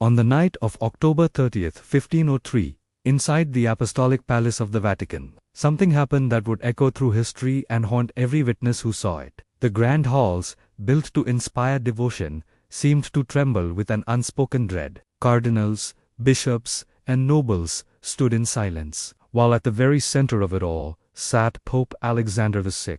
On the night of October 30th, 1503, inside the Apostolic Palace of the Vatican, something happened that would echo through history and haunt every witness who saw it. The grand halls, built to inspire devotion, seemed to tremble with an unspoken dread. Cardinals, bishops, and nobles stood in silence, while at the very center of it all sat Pope Alexander VI,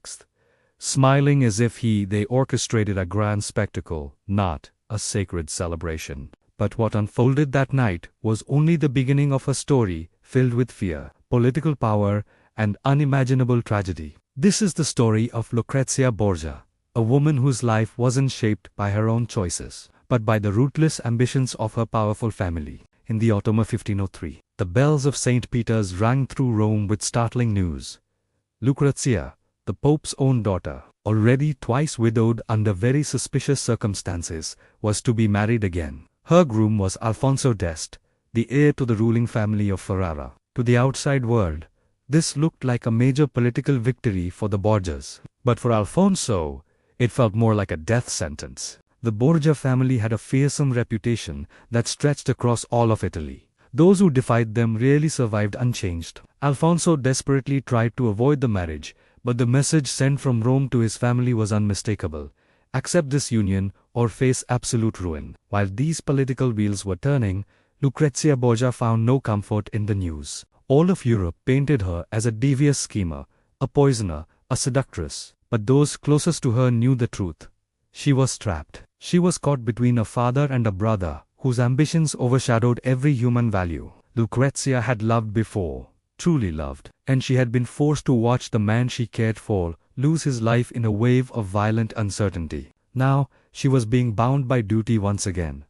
smiling as if they orchestrated a grand spectacle, not a sacred celebration. But what unfolded that night was only the beginning of a story filled with fear, political power, and unimaginable tragedy. This is the story of Lucrezia Borgia, a woman whose life wasn't shaped by her own choices, but by the ruthless ambitions of her powerful family. In the autumn of 1503, the bells of St. Peter's rang through Rome with startling news. Lucrezia, the Pope's own daughter, already twice widowed under very suspicious circumstances, was to be married again. Her groom was Alfonso d'Este, the heir to the ruling family of Ferrara. To the outside world, this looked like a major political victory for the Borgias. But for Alfonso, it felt more like a death sentence. The Borgia family had a fearsome reputation that stretched across all of Italy. Those who defied them rarely survived unchanged. Alfonso desperately tried to avoid the marriage, but the message sent from Rome to his family was unmistakable. Accept this union or face absolute ruin. While these political wheels were turning, Lucrezia Borgia found no comfort in the news. All of Europe painted her as a devious schemer, a poisoner, a seductress. But those closest to her knew the truth. She was trapped. She was caught between a father and a brother, whose ambitions overshadowed every human value. Lucrezia had loved before, truly loved, and she had been forced to watch the man she cared for lose his life in a wave of violent uncertainty. Now, she was being bound by duty once again,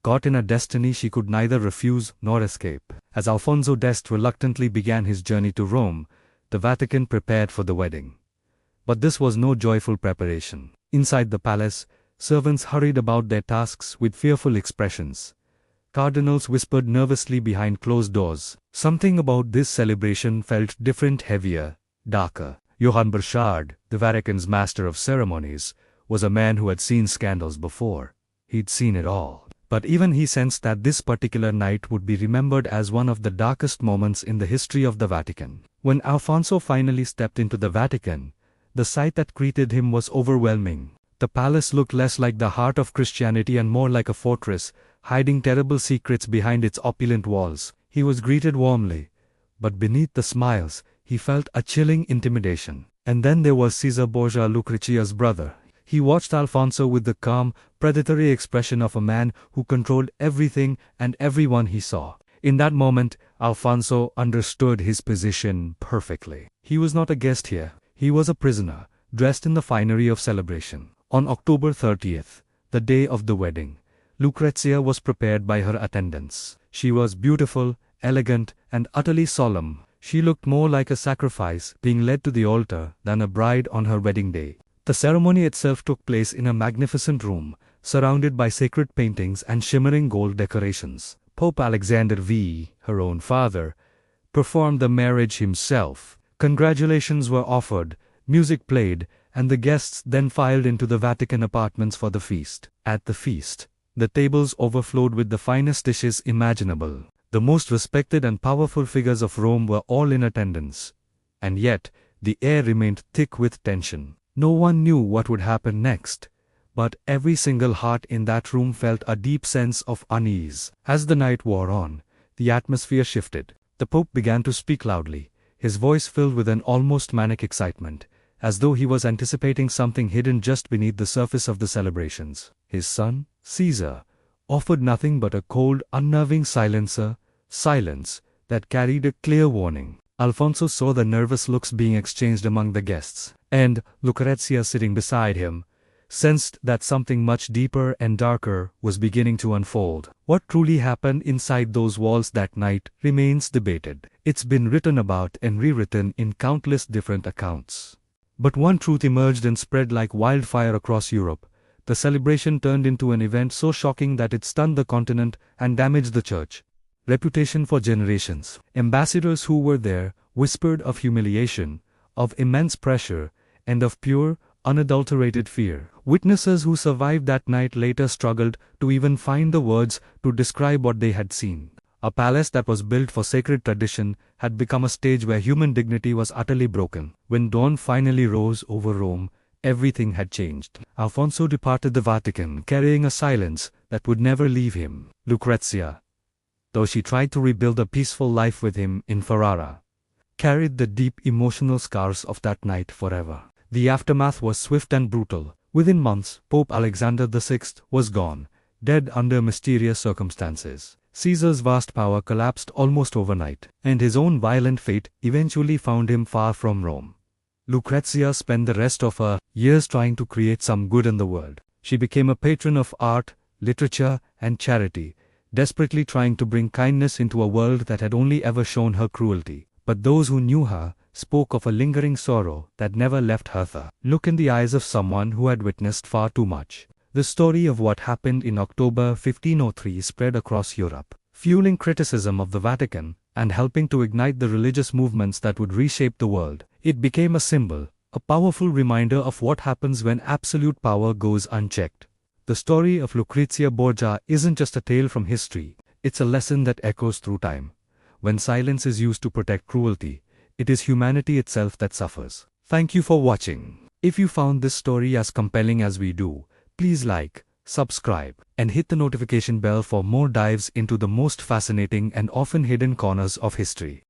caught in a destiny she could neither refuse nor escape. As Alfonso d'Este reluctantly began his journey to Rome, the Vatican prepared for the wedding. But this was no joyful preparation. Inside the palace, servants hurried about their tasks with fearful expressions. Cardinals whispered nervously behind closed doors. Something about this celebration felt different, heavier, darker. Johann Burchard, the Vatican's master of ceremonies, was a man who had seen scandals before. He'd seen it all. But even he sensed that this particular night would be remembered as one of the darkest moments in the history of the Vatican. When Alfonso finally stepped into the Vatican, the sight that greeted him was overwhelming. The palace looked less like the heart of Christianity and more like a fortress, hiding terrible secrets behind its opulent walls. He was greeted warmly, but beneath the smiles, he felt a chilling intimidation. And then there was Cesar Borgia, Lucrezia's brother. He watched Alfonso with the calm, predatory expression of a man who controlled everything and everyone he saw. In that moment, Alfonso understood his position perfectly. He was not a guest here. He was a prisoner, dressed in the finery of celebration. On October 30th, the day of the wedding, Lucrezia was prepared by her attendants. She was beautiful, elegant, and utterly solemn. She looked more like a sacrifice being led to the altar than a bride on her wedding day. The ceremony itself took place in a magnificent room, surrounded by sacred paintings and shimmering gold decorations. Pope Alexander V, her own father, performed the marriage himself. Congratulations were offered, music played, and the guests then filed into the Vatican apartments for the feast. At the feast, the tables overflowed with the finest dishes imaginable. The most respected and powerful figures of Rome were all in attendance. And yet, the air remained thick with tension. No one knew what would happen next, but every single heart in that room felt a deep sense of unease. As the night wore on, the atmosphere shifted. The Pope began to speak loudly, his voice filled with an almost manic excitement, as though he was anticipating something hidden just beneath the surface of the celebrations. His son, Caesar, offered nothing but a cold, unnerving silence that carried a clear warning. Alfonso saw the nervous looks being exchanged among the guests, and Lucrezia, sitting beside him, sensed that something much deeper and darker was beginning to unfold. What truly happened inside those walls that night remains debated. It's been written about and rewritten in countless different accounts. But one truth emerged and spread like wildfire across Europe. The celebration turned into an event so shocking that it stunned the continent and damaged the church reputation for generations. Ambassadors who were there whispered of humiliation, of immense pressure, and of pure, unadulterated fear. Witnesses who survived that night later struggled to even find the words to describe what they had seen. A palace that was built for sacred tradition had become a stage where human dignity was utterly broken. When dawn finally rose over Rome, everything had changed. Alfonso departed the Vatican, carrying a silence that would never leave him. Lucrezia, though she tried to rebuild a peaceful life with him in Ferrara, carried the deep emotional scars of that night forever. The aftermath was swift and brutal. Within months, Pope Alexander VI was gone, dead under mysterious circumstances. Caesar's vast power collapsed almost overnight, and his own violent fate eventually found him far from Rome. Lucrezia spent the rest of her years trying to create some good in the world. She became a patron of art, literature, and charity, desperately trying to bring kindness into a world that had only ever shown her cruelty. But those who knew her spoke of a lingering sorrow that never left her. Look in the eyes of someone who had witnessed far too much. The story of what happened in October 1503 spread across Europe, fueling criticism of the Vatican and helping to ignite the religious movements that would reshape the world. It became a symbol, a powerful reminder of what happens when absolute power goes unchecked. The story of Lucrezia Borgia isn't just a tale from history, it's a lesson that echoes through time. When silence is used to protect cruelty, it is humanity itself that suffers. Thank you for watching. If you found this story as compelling as we do, please like, subscribe, and hit the notification bell for more dives into the most fascinating and often hidden corners of history.